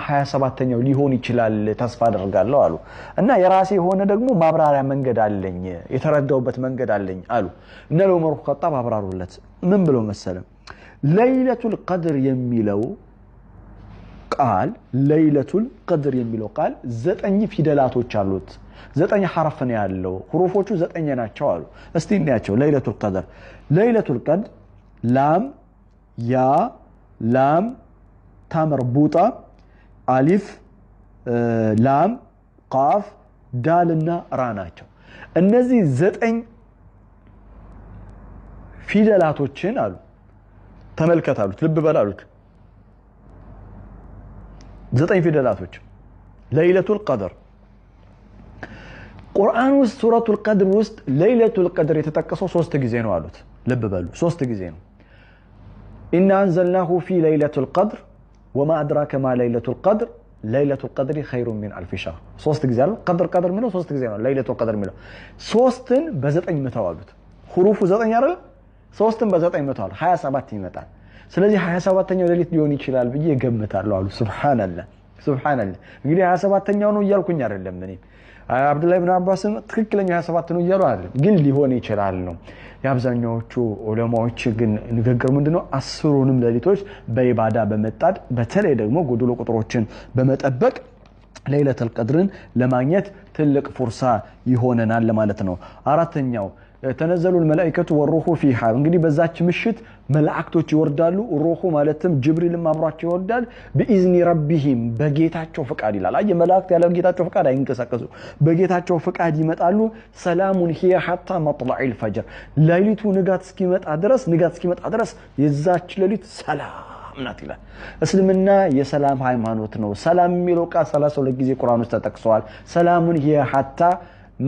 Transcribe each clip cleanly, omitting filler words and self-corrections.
27ኛው ሊሆን ይችላል ተስፋ አደርጋለሁ አሉ እና የራሴ ሆነ ደግሞ ማብራሪያ መንገድ አለኝ የተረዳውበት መንገድ አለኝ አሉ እነ ዑመር ኸጣብ አብራሩለት ምን ብለው መሰለም ለይለቱል ቀድር የሚለው ቃል ለይለቱል ቀድር የሚለው ቃል 9 ፊደላቶች አሉት 9 ሐርፍ ነው ያለው ሁሩፎቹ 9 ናቸው አሉ እስቲ እንያቸው ለይለቱል ቀድር ላም ያ ላም ታመርቡጣ አሊፍ ላም ቃፍ ዳልና ራ ናቸው እነዚህ 9 ፊደላቶችን አሉ ተመልከታሉት ልብ በላሉት 9 ፊደላቶች ለይለቱል ቀድር ቁርአን ውስጥ ሱረቱል ቀድር ውስጥ ለይለቱል ቀድር የተጠቀሰው 3 ጊዜ ነው አሉት ልብ በሉ 3 ጊዜ ነው ኢና አንዘልናሁ ፊ ለይለቱል ቀድር ወማ አድራከ ማ ለይለቱል ቀድር ለይለቱል ቀድር ኸይሩን ሚን አልፍ ሸህር 3 ጊዜ አሉ ቀድር የሚለው 3 ጊዜ ነው ለይለቱል ቀድር የሚለው 3ን በ9 መተዋሉት ሁሩፉ 9 አይደል 3ን በ9 መተዋል 27 ይመጣል ስለዚህ 27ኛው ሌሊት ሊሆን ይችላል ብዬ ገምታለሁ አሉ ሱብሃንአላህ እንግዲህ 27ኛው ነው እያልኩኝ አይደለም እኔ አብዱላህ ኢብኑ አባስም ትክክለኛ 27 ነው እያሉ አይደለም ግን ሊሆን ይችላል ነው ያብዛኛዎቹ ዑለማዎች ግን ንግግር ምንድነው 10ሩንም ሌሊቶች በኢባዳ በመጣድ በተለይ ደግሞ ጎዶሎ ቁጥሮችን በመጠበቅ ለይለቱል ቀድርን ለማግኘት ትልቅ ፍርሳ ይሆነናል ለማለት ነው አራተኛው ተነዘሉ الملائكه والروح فيها እንግዲህ በዛች ምሽት መላእክቶች ይወርዳሉ ሩሁ ማለትም ጅብሪልም አብሯቸው ይወርዳል بإذن ربهم በጌታቸው ፍቃድ ይላል አየ መላእክት ያለ ጌታቸው ፍቃድ አይንቀሳቀሱ በጌታቸው ፍቃድ ይመጣሉ ሰላሙን هي حتى مطلع الفجر ሌሊቱ ንጋት እስኪመጣ ድረስ የዛች ሌሊት ሰላም ናት ይላል እስልምና የሰላም ሃይማኖት ነው ሰላም የሚለው ቃል 32 ጊዜ ቁርአን ውስጥ ተጠቅሷል ሰላሙን هي حتى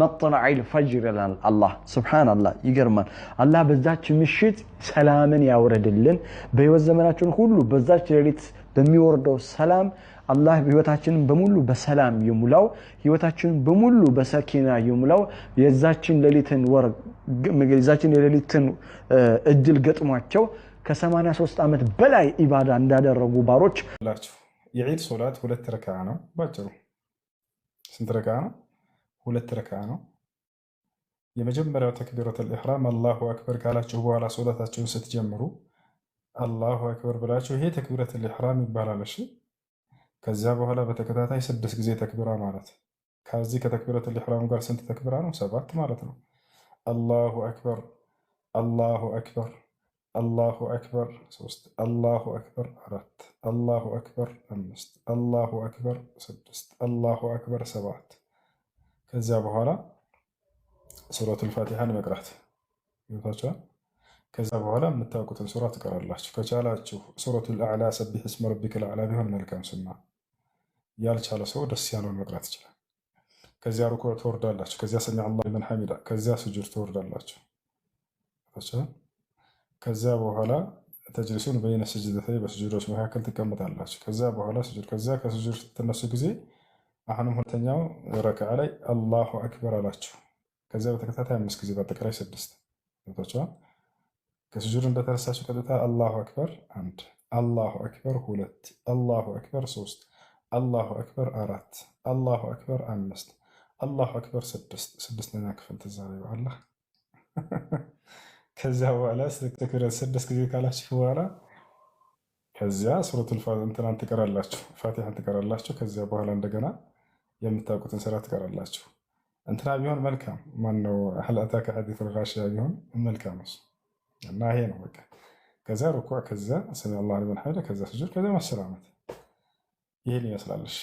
مطلع الفجر الله سبحان الله ይገርማል አላህ በዛች ምሽት ሰላምን ያወርድልን በህይወት ዘመናችን ሁሉ በዛች ሌሊት በሚወርደው ሰላም አላህ ህይወታችንን በሙሉ በሰላም ይሙላው ህይወታችንን በሙሉ በሰኪና ይሙላው የዛችን ሌሊትን እድል ገጥሟቸው ከ83 ዓመት በላይ ኢባዳ እንዳደረጉ ባሮች ላችሁ የዒድ ሶላት 2 ረካዓ ነው ባጭሩ ስንት ረካዓ ነው 2 ረካዓ ነው የመጀመሪያው ተክቢረቱል ኢህራም አላሁ አክበር ካላችሁ በኋላ ሶላታችሁን ስትጀምሩ አላሁ አክበር ብላችሁ ይሄ ተክቢረቱል ኢህራም ይባላል እሺ ከዛ በኋላ በተከታታይ 6 ጊዜ ተክቢራ ማለት ከዚህ ከተክቢረቱል ኢህራም ጋር ስንት ተክቢራ ነው 7 ማለት ነው አላሁ አክበር አላሁ አክበር አላሁ አክበር 3 አላሁ አክበር 4 አላሁ አክበር 5 አላሁ አክበር 6 አላሁ አክበር 7 ከዛ በኋላ ሱረቱል ፋቲሃን መቅራት ይወታችኋል ከዛ በኋላ የምታውቁትን ሱራ ትቀራላችሁ ከቻላችሁ ሱረቱል አዕላ ሰቢህ እስመ ረቢከል አዕላ ቢሆን መልካም ሱና ያልቻለ ሰው ደስ ያለውን መቅራት ይችላል ከዛ ሩኩዕ ትወርዳላችሁ ከዛ ሰሚዐ አላሁ ሊመን ሐሚዳ ከዛ ስጁድ ትወርዳላችሁ ከዛ በኋላ ተጅሊሱን በይነ ሰጅደተይ በስጁዶች መካከል ትቀመጣላችሁ ከዛ በኋላ ስጁድ ከዛ ከስጁድ ስትነሱ ጊዜ አሁንም ሁለተኛው ረካዓ ላይ አላሁ አክበር አላችሁ ከዛ በተከታታይ 5 ጊዜ በአጠቃላይ 6 ተጣጣው ከስጁድ እንደተነሳችሁ ቀጥታ አላሁ አክበር 1 አላሁ አክበር 2 አላሁ አክበር 3 አላሁ አክበር 4 አላሁ አክበር 5 አላሁ አክበር 6ኛ ክፍል ተዛሬው አላህ ከዛ በኋላ ተክቢራት 6 ጊዜ ካላችሁ በኋላ ከዛ ሱረቱል ፋቲሃን ትቀራላችሁ ፋቲሃን ትቀራላችሁ ከዛ በኋላ እንደገና የምታውቁትን ስራ ትቀራላችሁ እንትና ቢሆን መልካም ማነው አህላታ ከሐዲስ الغاشية ቢሆን መልካም ነው እና ይሄ ነው በቃ ከዛ ሩኩዕ ከዛ ሰሚ አላሁ ሊመን ሐሚዳ ከዛ ስጁድ ከዛ መሰላመት ይሄን ይመስላል እሺ